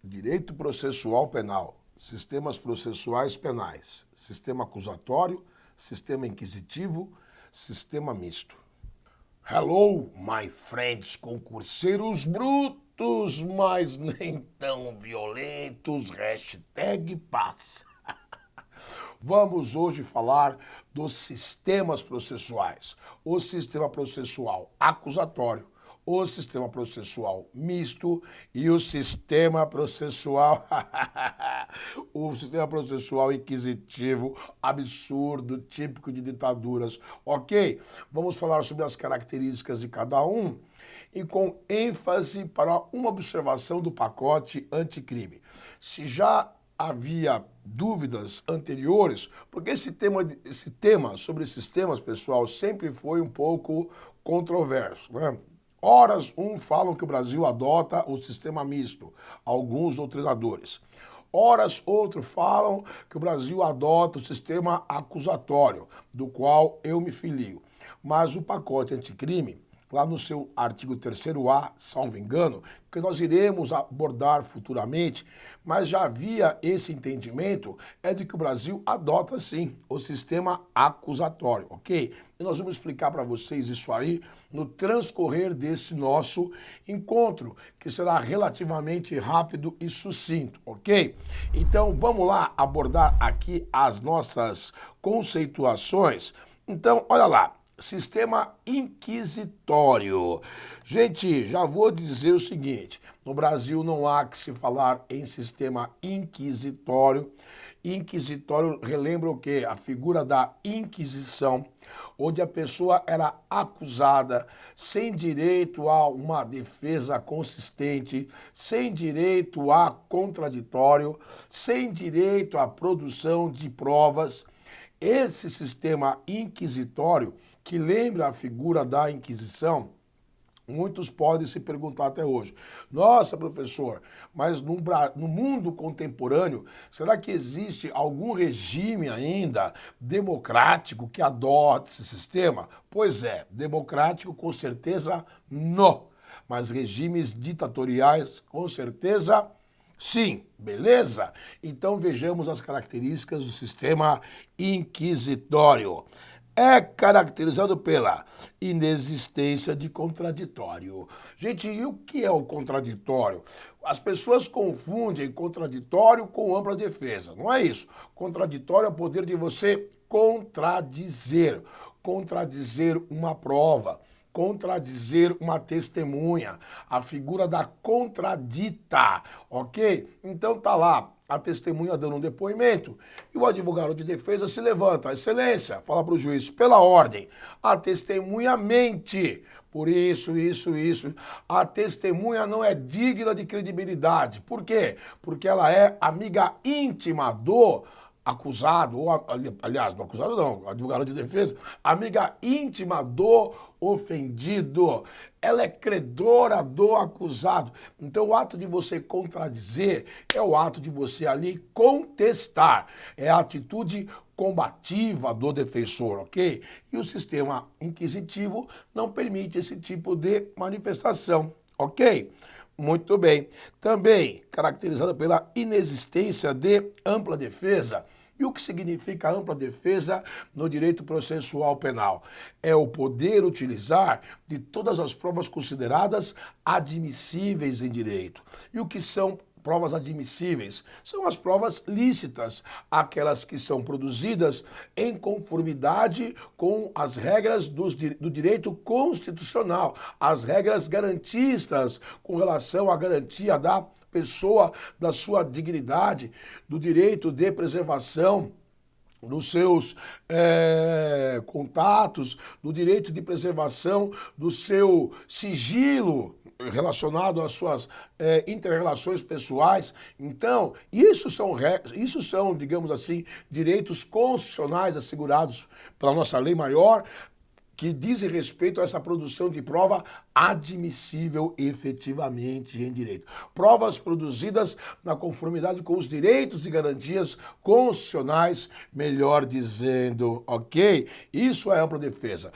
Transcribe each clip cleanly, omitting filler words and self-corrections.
Direito processual penal, sistemas processuais penais, sistema acusatório, sistema inquisitivo, sistema misto. Hello, my friends concurseiros brutos, mas nem tão violentos, hashtag paz. Vamos hoje falar dos sistemas processuais. O sistema processual acusatório, o sistema processual misto e o sistema processual inquisitivo, absurdo, típico de ditaduras, ok? Vamos falar sobre as características de cada um e com ênfase para uma observação do pacote anticrime. Se já havia dúvidas anteriores, porque esse tema sobre sistemas, pessoal, sempre foi um pouco controverso, né? Horas, falam que o Brasil adota o sistema misto, alguns doutrinadores. Horas, outros falam que o Brasil adota o sistema acusatório, do qual eu me filio. Mas o pacote anticrime, lá no seu artigo 3º-A, salvo engano, que nós iremos abordar futuramente, mas já havia esse entendimento, é de que o Brasil adota sim o sistema acusatório, ok? E nós vamos explicar para vocês isso aí no transcorrer desse nosso encontro, que será relativamente rápido e sucinto, ok? Então vamos lá abordar aqui as nossas conceituações. Então, olha lá. Sistema inquisitório. Gente, já vou dizer o seguinte, no Brasil não há que se falar em sistema inquisitório. Inquisitório relembra o quê? A figura da Inquisição, onde a pessoa era acusada sem direito a uma defesa consistente, sem direito a contraditório, sem direito à produção de provas. Esse sistema inquisitório, que lembra a figura da Inquisição, muitos podem se perguntar até hoje, nossa, professor, mas no mundo contemporâneo, será que existe algum regime ainda democrático que adote esse sistema? Pois é, democrático com certeza não, mas regimes ditatoriais com certeza sim, beleza? Então vejamos as características do sistema inquisitório. É caracterizado pela inexistência de contraditório. Gente, e o que é o contraditório? As pessoas confundem contraditório com ampla defesa, não é isso? Contraditório é o poder de você contradizer uma prova, contradizer uma testemunha, a figura da contradita, ok? Então tá lá, a testemunha dando um depoimento e o advogado de defesa se levanta, excelência, fala para o juiz, pela ordem, a testemunha mente, por isso. A testemunha não é digna de credibilidade. Por quê? Porque ela é amiga íntima do acusado, ou aliás, do acusado não, advogado de defesa, amiga íntima do ofendido, ela é credora do acusado. Então o ato de você contradizer é o ato de você ali contestar, é a atitude combativa do defensor, ok? E o sistema inquisitivo não permite esse tipo de manifestação, ok? Muito bem. Também caracterizada pela inexistência de ampla defesa. E o que significa ampla defesa no direito processual penal? É o poder utilizar de todas as provas consideradas admissíveis em direito. E o que são provas admissíveis? São as provas lícitas, aquelas que são produzidas em conformidade com as regras do direito constitucional, as regras garantistas com relação à garantia da pessoa, da sua dignidade, do direito de preservação dos seus contatos, do direito de preservação do seu sigilo relacionado às suas inter-relações pessoais. Então, isso são, digamos assim, direitos constitucionais assegurados pela nossa lei maior, que dizem respeito a essa produção de prova admissível efetivamente em direito. Provas produzidas na conformidade com os direitos e garantias constitucionais, melhor dizendo, ok? Isso é ampla defesa.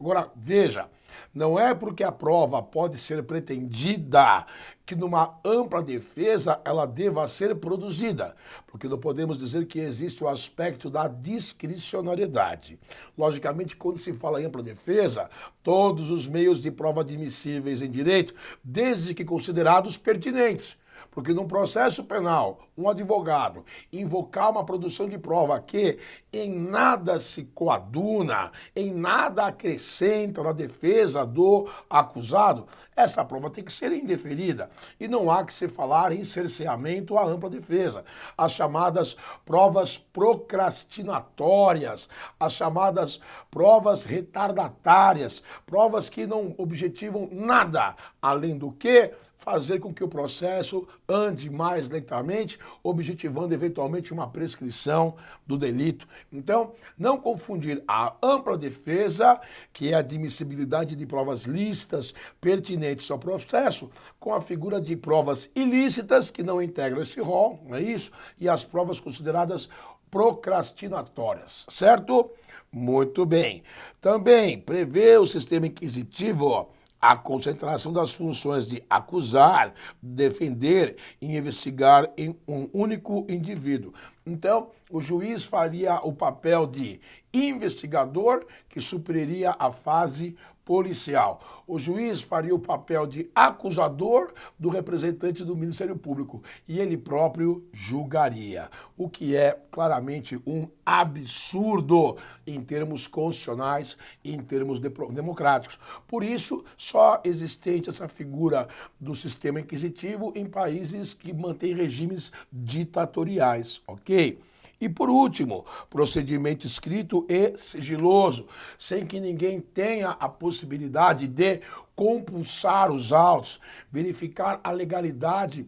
Agora, veja, não é porque a prova pode ser pretendida que numa ampla defesa ela deva ser produzida, porque não podemos dizer que existe o aspecto da discricionariedade. Logicamente, quando se fala em ampla defesa, todos os meios de prova admissíveis em direito, desde que considerados pertinentes. Porque num processo penal, um advogado invocar uma produção de prova que em nada se coaduna, em nada acrescenta na defesa do acusado, essa prova tem que ser indeferida. E não há que se falar em cerceamento à ampla defesa. As chamadas provas procrastinatórias, as chamadas provas retardatárias, provas que não objetivam nada além do que fazer com que o processo ande mais lentamente, objetivando eventualmente uma prescrição do delito. Então, não confundir a ampla defesa, que é a admissibilidade de provas lícitas pertinentes ao processo, com a figura de provas ilícitas, que não integram esse rol, não é isso? E as provas consideradas procrastinatórias, certo? Muito bem. Também prevê o sistema inquisitivo a concentração das funções de acusar, defender e investigar em um único indivíduo. Então, o juiz faria o papel de investigador, que superiria a fase policial. O juiz faria o papel de acusador do representante do Ministério Público e ele próprio julgaria, o que é claramente um absurdo em termos constitucionais e em termos democráticos. Por isso, só existente essa figura do sistema inquisitivo em países que mantêm regimes ditatoriais, ok? E por último, procedimento escrito e sigiloso, sem que ninguém tenha a possibilidade de compulsar os autos, verificar a legalidade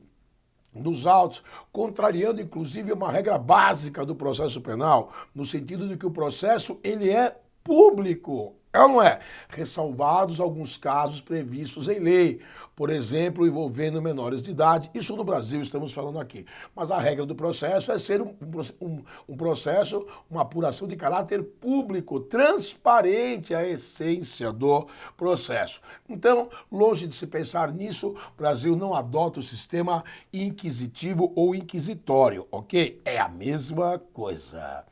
dos autos, contrariando inclusive uma regra básica do processo penal, no sentido de que o processo ele é público. É ou não é? Ressalvados alguns casos previstos em lei, por exemplo, envolvendo menores de idade. Isso no Brasil estamos falando aqui. Mas a regra do processo é ser um processo, uma apuração de caráter público, transparente a essência do processo. Então, longe de se pensar nisso, o Brasil não adota o sistema inquisitivo ou inquisitório, ok? É a mesma coisa.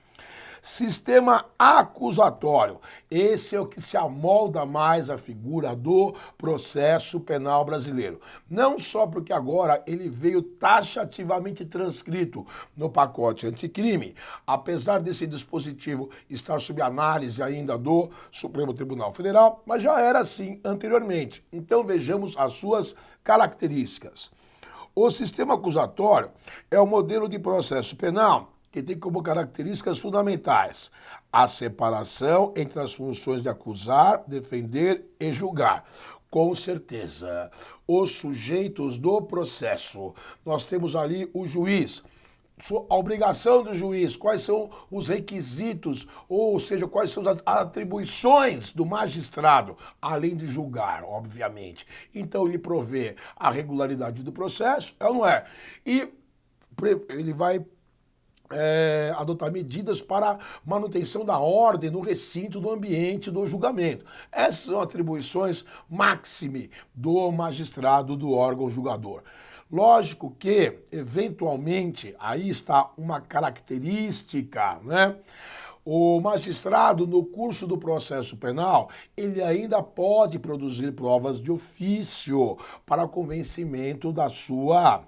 Sistema acusatório. Esse é o que se amolda mais à figura do processo penal brasileiro. Não só porque agora ele veio taxativamente transcrito no pacote anticrime, apesar desse dispositivo estar sob análise ainda do Supremo Tribunal Federal, mas já era assim anteriormente. Então vejamos as suas características. O sistema acusatório é o modelo de processo penal que tem como características fundamentais a separação entre as funções de acusar, defender e julgar. Com certeza, os sujeitos do processo. Nós temos ali o juiz, a obrigação do juiz, quais são os requisitos, ou seja, quais são as atribuições do magistrado, além de julgar, obviamente. Então ele provê a regularidade do processo, é ou não é? E ele vai adotar medidas para manutenção da ordem no recinto do ambiente do julgamento. Essas são atribuições máxime do magistrado do órgão julgador. Lógico que, eventualmente, aí está uma característica, né? O magistrado, no curso do processo penal, ele ainda pode produzir provas de ofício para convencimento da sua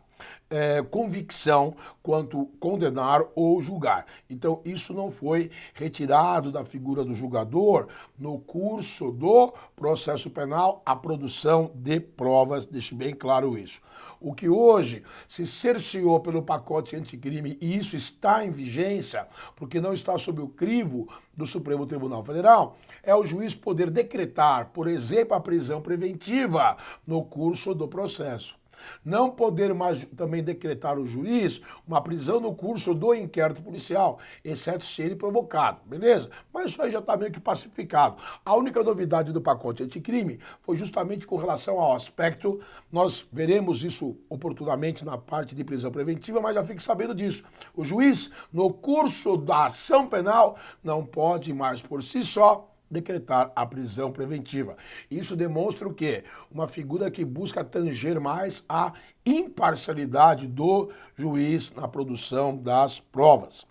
convicção quanto condenar ou julgar. Então, isso não foi retirado da figura do julgador no curso do processo penal, a produção de provas, deixe bem claro isso. O que hoje se cerceou pelo pacote anticrime, e isso está em vigência, porque não está sob o crivo do Supremo Tribunal Federal, é o juiz poder decretar, por exemplo, a prisão preventiva no curso do processo. Não poder mais também decretar o juiz uma prisão no curso do inquérito policial, exceto se ele provocado, beleza? Mas isso aí já está meio que pacificado. A única novidade do pacote anticrime foi justamente com relação ao aspecto, nós veremos isso oportunamente na parte de prisão preventiva, mas já fique sabendo disso. O juiz, no curso da ação penal, não pode mais por si só decretar a prisão preventiva. Isso demonstra o quê? Uma figura que busca tanger mais a imparcialidade do juiz na produção das provas.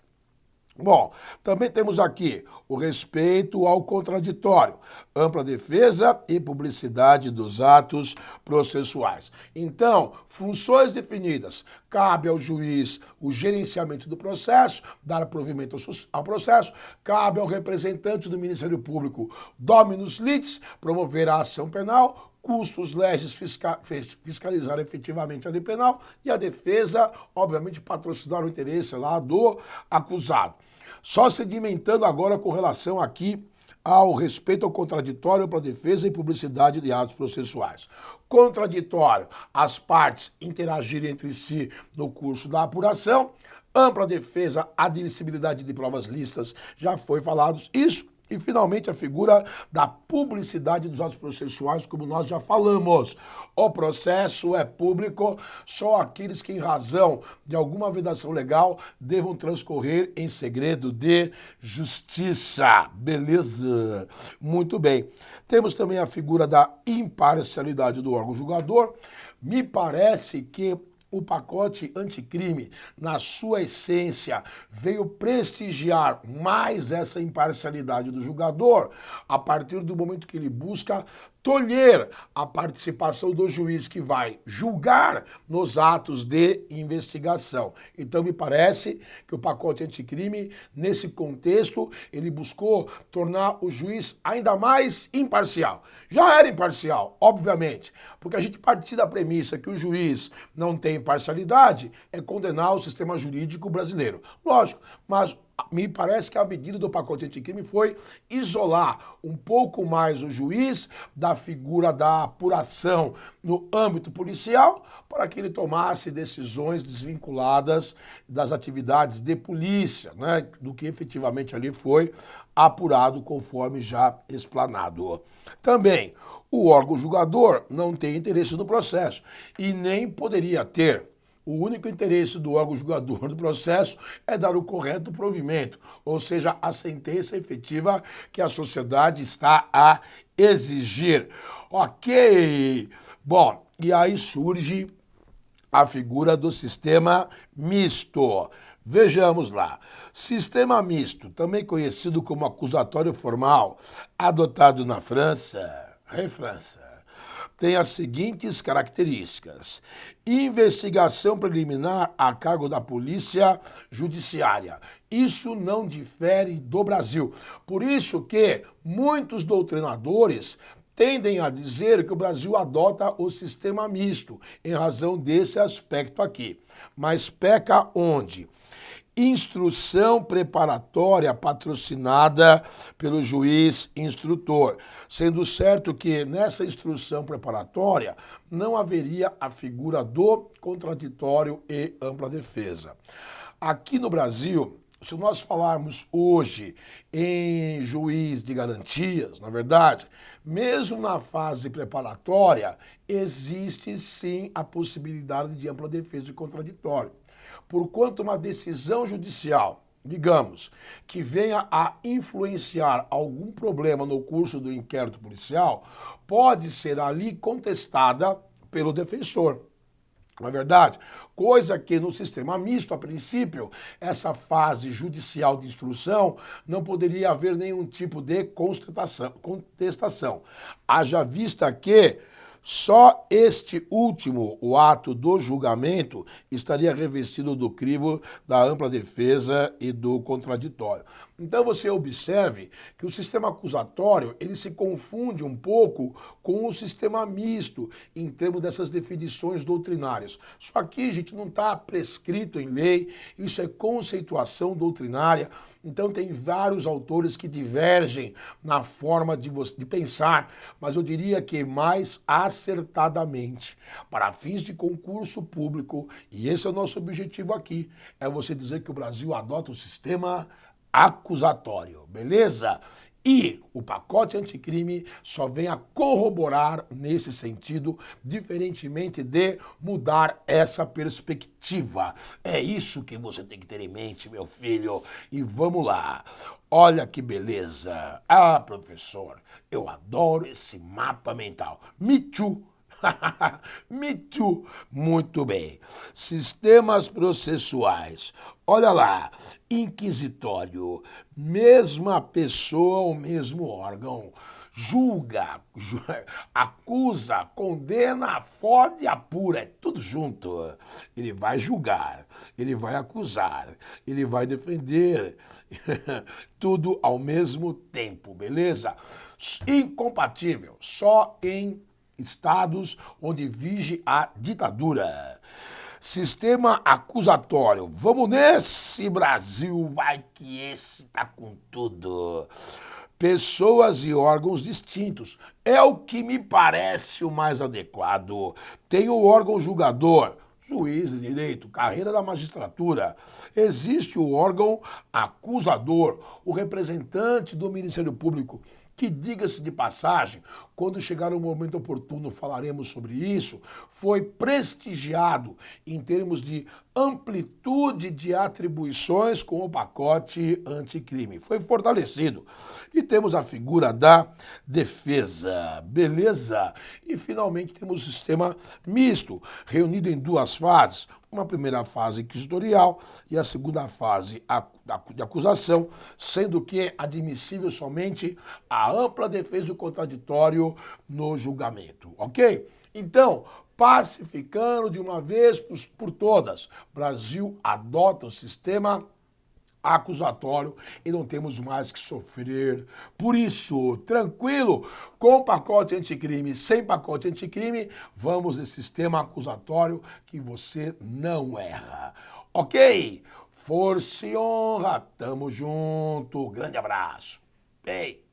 Bom, também temos aqui o respeito ao contraditório, ampla defesa e publicidade dos atos processuais. Então, funções definidas. Cabe ao juiz o gerenciamento do processo, dar provimento ao processo. Cabe ao representante do Ministério Público, dominus litis, promover a ação penal, custos legis fiscalizar efetivamente a lei penal e a defesa, obviamente, patrocinar o interesse lá do acusado. Só sedimentando agora com relação aqui ao respeito ao contraditório para defesa e publicidade de atos processuais. Contraditório, as partes interagirem entre si no curso da apuração. Ampla defesa, admissibilidade de provas listas, já foi falado isso. E, finalmente, a figura da publicidade dos atos processuais, como nós já falamos. O processo é público, só aqueles que, em razão de alguma vedação legal, devam transcorrer em segredo de justiça. Beleza? Muito bem. Temos também a figura da imparcialidade do órgão julgador. Me parece que o pacote anticrime, na sua essência, veio prestigiar mais essa imparcialidade do julgador a partir do momento que ele busca tolher a participação do juiz que vai julgar nos atos de investigação. Então, me parece que o pacote anticrime, nesse contexto, ele buscou tornar o juiz ainda mais imparcial. Já era imparcial, obviamente, porque a gente partir da premissa que o juiz não tem imparcialidade é condenar o sistema jurídico brasileiro. Lógico, mas me parece que a medida do pacote anticrime foi isolar um pouco mais o juiz da figura da apuração no âmbito policial para que ele tomasse decisões desvinculadas das atividades de polícia, né, do que efetivamente ali foi apurado conforme já explanado. Também, o órgão julgador não tem interesse no processo e nem poderia ter. O único interesse do órgão julgador do processo é dar o correto provimento, ou seja, a sentença efetiva que a sociedade está a exigir. Ok. Bom, e aí surge a figura do sistema misto. Vejamos lá. Sistema misto, também conhecido como acusatório formal, adotado na França, tem as seguintes características: investigação preliminar a cargo da polícia judiciária. Isso não difere do Brasil. Por isso que muitos doutrinadores tendem a dizer que o Brasil adota o sistema misto, em razão desse aspecto aqui. Mas peca onde? Instrução preparatória patrocinada pelo juiz instrutor, sendo certo que nessa instrução preparatória não haveria a figura do contraditório e ampla defesa. Aqui no Brasil, se nós falarmos hoje em juiz de garantias, na verdade, mesmo na fase preparatória, existe sim a possibilidade de ampla defesa e contraditório. Porquanto uma decisão judicial, digamos, que venha a influenciar algum problema no curso do inquérito policial, pode ser ali contestada pelo defensor. Não é verdade? Coisa que no sistema misto, a princípio, essa fase judicial de instrução, não poderia haver nenhum tipo de contestação. Haja vista que só este último, o ato do julgamento, estaria revestido do crivo da ampla defesa e do contraditório. Então você observe que o sistema acusatório, ele se confunde um pouco com o sistema misto, em termos dessas definições doutrinárias. Só que, gente, não está prescrito em lei, isso é conceituação doutrinária, Então tem vários autores que divergem na forma de pensar, mas eu diria que mais acertadamente, para fins de concurso público, e esse é o nosso objetivo aqui, é você dizer que o Brasil adota o sistema acusatório, beleza? E o pacote anticrime só vem a corroborar nesse sentido, diferentemente de mudar essa perspectiva. É isso que você tem que ter em mente, meu filho. E vamos lá. Olha que beleza. Ah, professor, eu adoro esse mapa mental. Me too. Me too. Muito bem. Sistemas processuais. Olha lá, inquisitório, mesma pessoa, o mesmo órgão, julga, acusa, condena, fode, apura, é tudo junto. Ele vai julgar, ele vai acusar, ele vai defender, tudo ao mesmo tempo, beleza? Incompatível, só em estados onde vige a ditadura. Sistema acusatório. Vamos nesse, Brasil, vai que esse tá com tudo. Pessoas e órgãos distintos. É o que me parece o mais adequado. Tem o órgão julgador, juiz de direito, carreira da magistratura. Existe o órgão acusador, o representante do Ministério Público, que, diga-se de passagem, quando chegar o momento oportuno falaremos sobre isso, foi prestigiado em termos de amplitude de atribuições com o pacote anticrime. Foi fortalecido. E temos a figura da defesa, beleza? E finalmente temos o sistema misto, reunido em duas fases. Uma primeira fase inquisitorial e a segunda fase de acusação, sendo que é admissível somente a ampla defesa e o contraditório no julgamento, ok? Então, pacificando de uma vez por todas, Brasil adota o sistema acusatório e não temos mais que sofrer. Por isso, tranquilo, com pacote anticrime, sem pacote anticrime, vamos nesse sistema acusatório que você não erra. Ok? Força e honra, tamo junto, grande abraço. Ei!